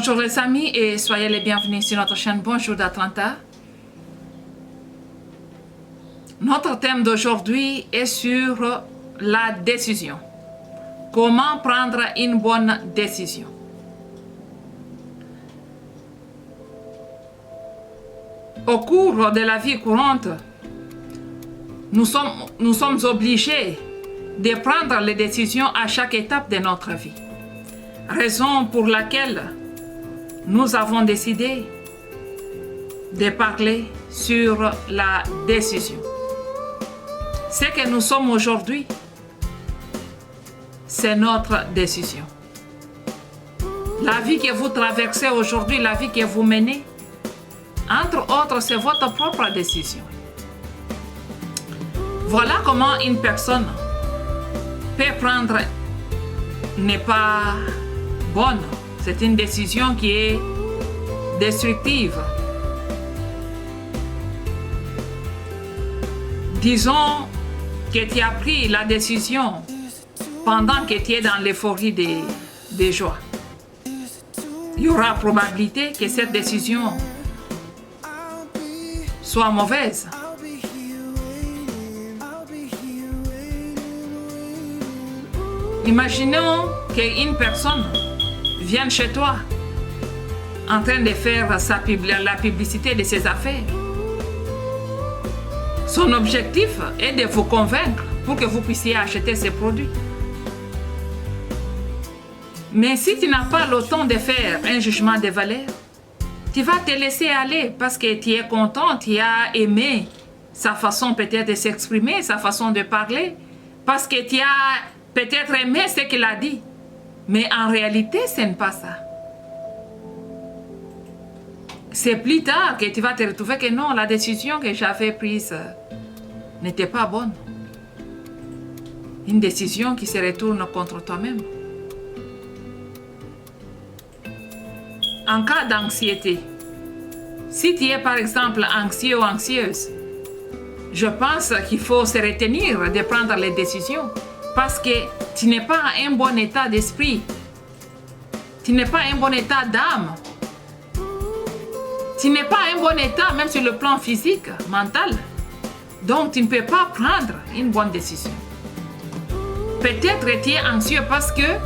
Bonjour les amis et soyez les bienvenus sur notre chaîne Bonjour d'Atlanta. Notre thème d'aujourd'hui est sur la décision. Comment prendre une bonne décision? Au cours de la vie courante, nous sommes obligés de prendre les décisions à chaque étape de notre vie. Raison pour laquelle nous avons décidé de parler sur la décision. Ce que nous sommes aujourd'hui, c'est notre décision. La vie que vous traversez aujourd'hui, la vie que vous menez, entre autres, c'est votre propre décision. Voilà comment une personne peut prendre n'est pas bonne. C'est une décision qui est destructive. Disons que tu as pris la décision pendant que tu es dans l'euphorie des joies. Il y aura probabilité que cette décision soit mauvaise. Imaginons qu'une personne vienne chez toi en train de faire la publicité de ses affaires. Son objectif est de vous convaincre pour que vous puissiez acheter ses produits. Mais si tu n'as pas le temps de faire un jugement de valeur, tu vas te laisser aller parce que tu es content, tu as aimé sa façon peut-être de s'exprimer, sa façon de parler, parce que tu as peut-être aimé ce qu'il a dit. Mais en réalité, ce n'est pas ça. C'est plus tard que tu vas te retrouver que non, la décision que j'avais prise n'était pas bonne. Une décision qui se retourne contre toi-même. En cas d'anxiété, si tu es par exemple anxieux ou anxieuse, je pense qu'il faut se retenir de prendre les décisions parce que tu n'es pas en un bon état d'esprit, tu n'es pas en un bon état d'âme, tu n'es pas en un bon état même sur le plan physique, mental. Donc tu ne peux pas prendre une bonne décision. Peut-être tu es anxieux parce que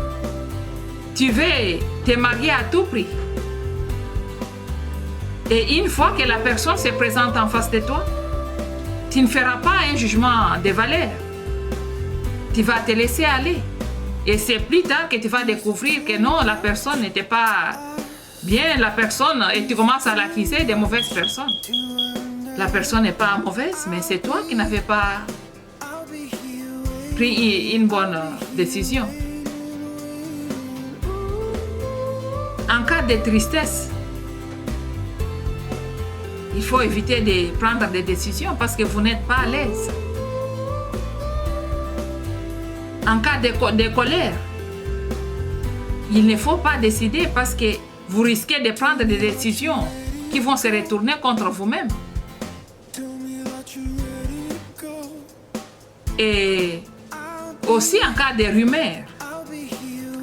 tu veux te marier à tout prix. Et une fois que la personne se présente en face de toi, tu ne feras pas un jugement de valeur. Tu vas te laisser aller. Et c'est plus tard que tu vas découvrir que non, la personne n'était pas bien, la personne, et tu commences à l'accuser de mauvaises personnes. La personne n'est pas mauvaise, mais c'est toi qui n'avais pas pris une bonne décision. En cas de tristesse, il faut éviter de prendre des décisions parce que vous n'êtes pas à l'aise. En cas de colère, il ne faut pas décider parce que vous risquez de prendre des décisions qui vont se retourner contre vous-même. Et aussi en cas de rumeurs,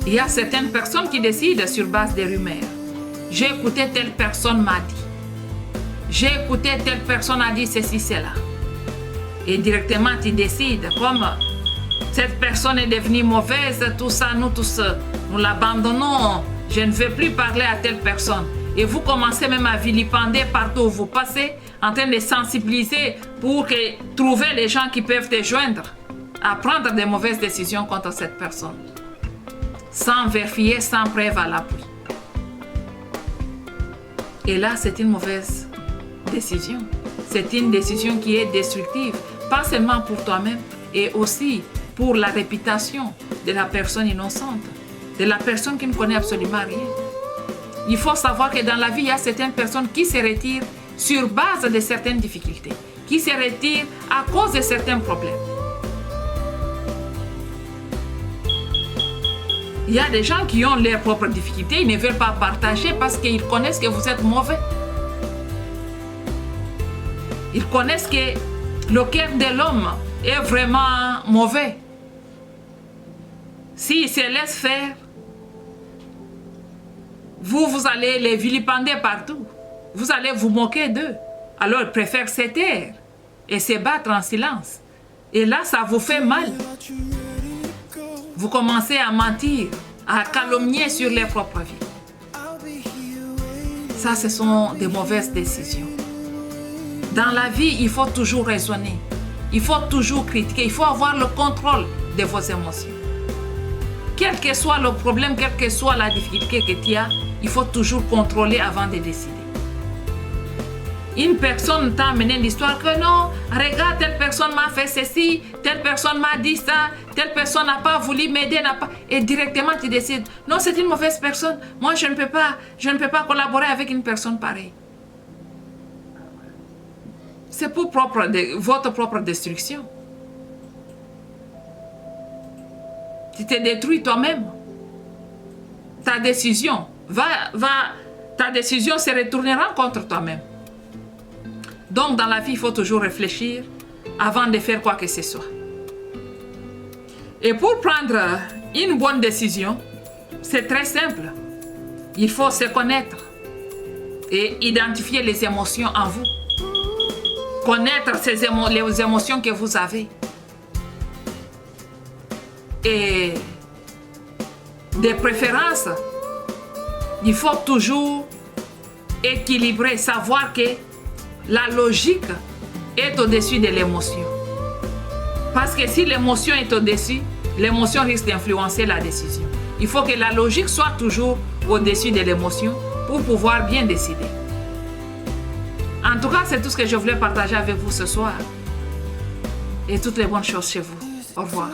il y a certaines personnes qui décident sur base des rumeurs. J'ai écouté telle personne m'a dit. J'ai écouté telle personne a dit ceci, cela. Et directement tu décides, comme cette personne est devenue mauvaise, tout ça, nous tous, nous l'abandonnons. Je ne veux plus parler à telle personne. Et vous commencez même à vilipender partout où vous passez, en train de sensibiliser pour trouver les gens qui peuvent te joindre à prendre des mauvaises décisions contre cette personne. Sans vérifier, sans preuve à l'appui. Et là, c'est une mauvaise décision. C'est une décision qui est destructive, pas seulement pour toi-même, et aussi pour la réputation de la personne innocente, de la personne qui ne connaît absolument rien. Il faut savoir que dans la vie, il y a certaines personnes qui se retirent sur base de certaines difficultés, qui se retirent à cause de certains problèmes. Il y a des gens qui ont leurs propres difficultés, ils ne veulent pas partager parce qu'ils connaissent que vous êtes mauvais. Ils connaissent que le cœur de l'homme est vraiment mauvais. S'il se laisse faire, vous allez les vilipender partout. Vous allez vous moquer d'eux. Alors, ils préfèrent se taire et se battre en silence. Et là, ça vous fait mal. Vous commencez à mentir, à calomnier sur leur propre vie. Ça, ce sont des mauvaises décisions. Dans la vie, il faut toujours raisonner. Il faut toujours critiquer. Il faut avoir le contrôle de vos émotions. Quel que soit le problème, quelle que soit la difficulté que tu as, il faut toujours contrôler avant de décider. Une personne t'a amené l'histoire que non, regarde, telle personne m'a fait ceci, telle personne m'a dit ça, telle personne n'a pas voulu m'aider, et directement tu décides, non, c'est une mauvaise personne, moi je ne peux pas collaborer avec une personne pareille. C'est pour votre propre destruction. Tu te détruis toi-même. Ta décision se retournera contre toi-même. Donc, dans la vie, il faut toujours réfléchir avant de faire quoi que ce soit. Et pour prendre une bonne décision, c'est très simple. Il faut se connaître et identifier les émotions en vous. Connaître les émotions que vous avez. Et de préférence, il faut toujours équilibrer, savoir que la logique est au-dessus de l'émotion. Parce que si l'émotion est au-dessus, l'émotion risque d'influencer la décision. Il faut que la logique soit toujours au-dessus de l'émotion pour pouvoir bien décider. En tout cas, c'est tout ce que je voulais partager avec vous ce soir. Et toutes les bonnes choses chez vous. Au revoir.